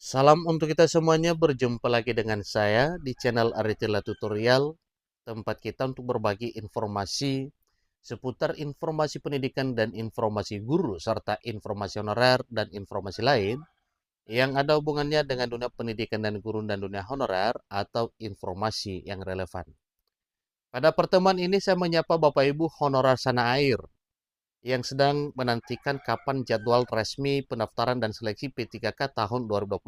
Salam untuk kita semuanya, berjumpa lagi dengan saya di channel Aritila Tutorial, tempat kita untuk berbagi informasi seputar informasi pendidikan dan informasi guru, serta informasi honorer dan informasi lain yang ada hubungannya dengan dunia pendidikan dan guru dan dunia honorer atau informasi yang relevan. Pada pertemuan ini saya menyapa Bapak Ibu honorer sana air yang sedang menantikan kapan jadwal resmi pendaftaran dan seleksi P3K tahun 2024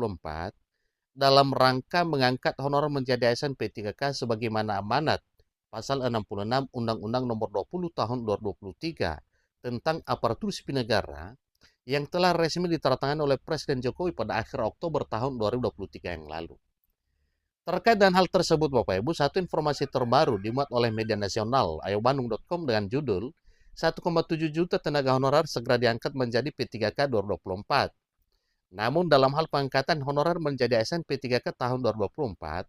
dalam rangka mengangkat honorer menjadi ASN P3K sebagaimana amanat pasal 66 Undang-Undang Nomor 20 Tahun 2023 tentang aparatur sipil negara yang telah resmi ditandatangani oleh Presiden Jokowi pada akhir Oktober tahun 2023 yang lalu. Terkait dengan hal tersebut, Bapak Ibu, satu informasi terbaru dimuat oleh media nasional ayobandung.com dengan judul 1,7 juta tenaga honorer segera diangkat menjadi P3K 2024. Namun dalam hal pengangkatan honorer menjadi ASN P3K tahun 2024,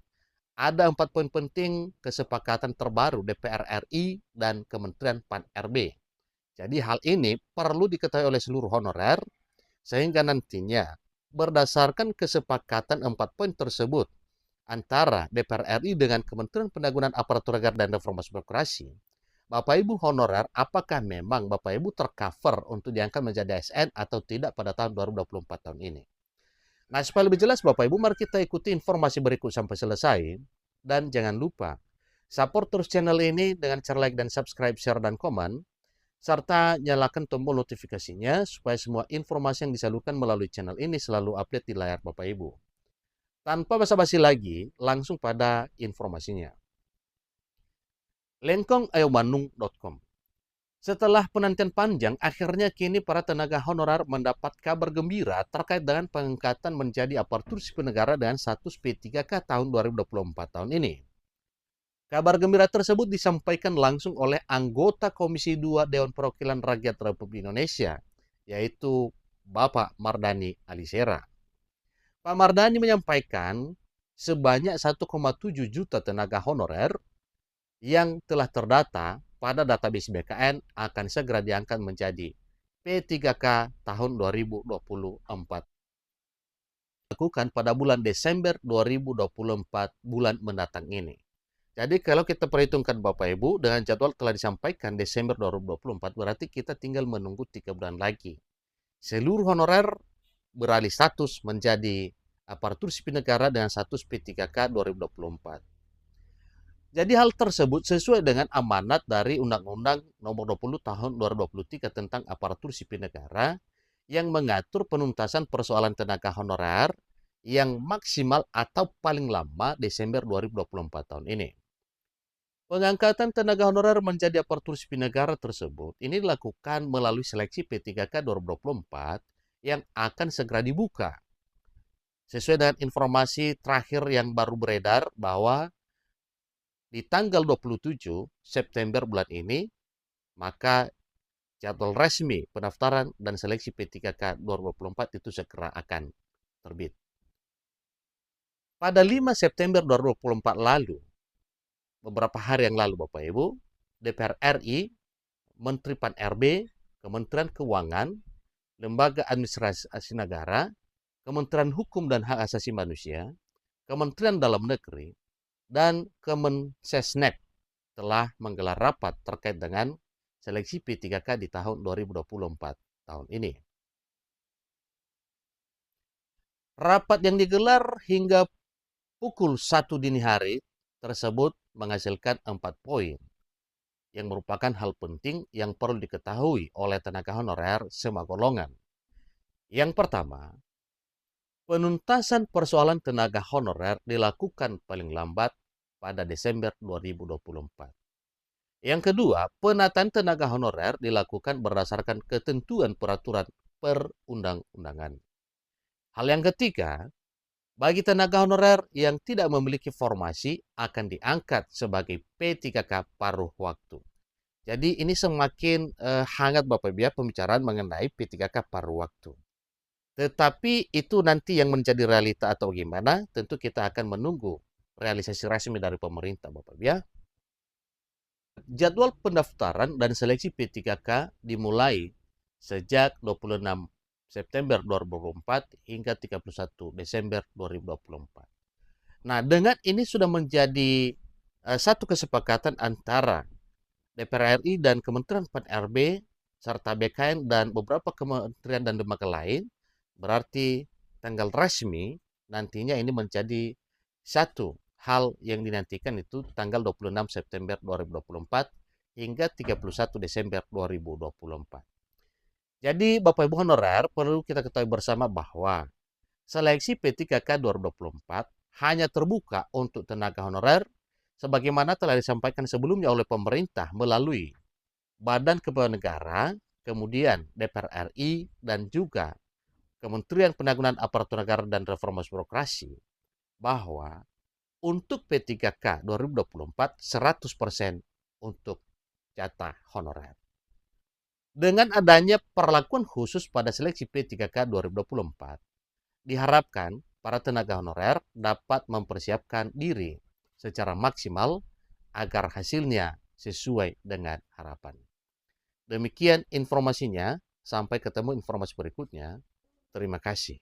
ada 4 poin penting kesepakatan terbaru DPR RI dan Kementerian PAN-RB. Jadi hal ini perlu diketahui oleh seluruh honorer, sehingga nantinya berdasarkan kesepakatan 4 poin tersebut antara DPR RI dengan Kementerian Penanggulangan Aparatur Negara dan Reformasi Birokrasi, Bapak Ibu honorer, apakah memang Bapak Ibu tercover untuk diangkat menjadi ASN atau tidak pada tahun 2024 tahun ini? Nah, supaya lebih jelas Bapak Ibu, mari kita ikuti informasi berikut sampai selesai. Dan jangan lupa, support terus channel ini dengan cara like dan subscribe, share, dan komen. Serta nyalakan tombol notifikasinya supaya semua informasi yang disalurkan melalui channel ini selalu update di layar Bapak Ibu. Tanpa basa-basi lagi, langsung pada informasinya. lengkongayobandung.com. Setelah penantian panjang, akhirnya kini para tenaga honorer mendapat kabar gembira terkait dengan pengangkatan menjadi aparatur sipil negara dengan status P3K tahun 2024 tahun ini. Kabar gembira tersebut disampaikan langsung oleh anggota Komisi 2 Dewan Perwakilan Rakyat Republik Indonesia, yaitu Bapak Mardhani Alisera. Pak Mardhani menyampaikan sebanyak 1,7 juta tenaga honorer yang telah terdata pada database BKN akan segera diangkat menjadi P3K tahun 2024. Lakukan pada bulan Desember 2024 bulan mendatang ini. Jadi kalau kita perhitungkan Bapak Ibu dengan jadwal telah disampaikan Desember 2024 berarti kita tinggal menunggu 3 bulan lagi. Seluruh honorer beralih status menjadi aparatur sipil negara dengan status P3K 2024. Jadi hal tersebut sesuai dengan amanat dari Undang-Undang Nomor 20 Tahun 2023 tentang aparatur sipil negara yang mengatur penuntasan persoalan tenaga honorer yang maksimal atau paling lama Desember 2024 tahun ini. Pengangkatan tenaga honorer menjadi aparatur sipil negara tersebut ini dilakukan melalui seleksi P3K 2024 yang akan segera dibuka. Sesuai dengan informasi terakhir yang baru beredar bahwa di tanggal 27 September bulan ini, maka jadwal resmi pendaftaran dan seleksi P3K 2024 itu segera akan terbit. Pada 5 September 2024 lalu, beberapa hari yang lalu Bapak Ibu, DPR RI, Menteri PAN-RB, Kementerian Keuangan, Lembaga Administrasi Negara, Kementerian Hukum dan Hak Asasi Manusia, Kementerian Dalam Negeri, dan Kemensesnek telah menggelar rapat terkait dengan seleksi P3K di tahun 2024 tahun ini. Rapat yang digelar hingga pukul 1 dini hari tersebut menghasilkan 4 poin yang merupakan hal penting yang perlu diketahui oleh tenaga honorer semua golongan. Yang pertama, penuntasan persoalan tenaga honorer dilakukan paling lambat pada Desember 2024. Yang kedua, penataan tenaga honorer dilakukan berdasarkan ketentuan peraturan perundang-undangan. Hal yang ketiga, bagi tenaga honorer yang tidak memiliki formasi akan diangkat sebagai P3K paruh waktu. Jadi ini semakin hangat Bapak Ibu ya pembicaraan mengenai P3K paruh waktu. Tetapi itu nanti yang menjadi realita atau gimana, tentu kita akan menunggu realisasi resmi dari pemerintah Bapak Ibu ya. Jadwal pendaftaran dan seleksi P3K dimulai sejak 26 September 2024 hingga 31 Desember 2024. Nah, dengan ini sudah menjadi satu kesepakatan antara DPR RI dan Kementerian PAN-RB serta BKN dan beberapa kementerian dan lembaga lain, berarti tanggal resmi nantinya ini menjadi satu hal yang dinantikan, itu tanggal 26 September 2024 hingga 31 Desember 2024. Jadi Bapak Ibu honorer, perlu kita ketahui bersama bahwa seleksi P3K 2024 hanya terbuka untuk tenaga honorer sebagaimana telah disampaikan sebelumnya oleh pemerintah melalui Badan Kepegawaian Negara, kemudian DPR RI, dan juga Kementerian Penanggulangan Aparatur Negara dan Reformasi Birokrasi, bahwa untuk P3K 2024 100% untuk jatah honorer. Dengan adanya perlakuan khusus pada seleksi P3K 2024, diharapkan para tenaga honorer dapat mempersiapkan diri secara maksimal agar hasilnya sesuai dengan harapan. Demikian informasinya, sampai ketemu informasi berikutnya. Terima kasih.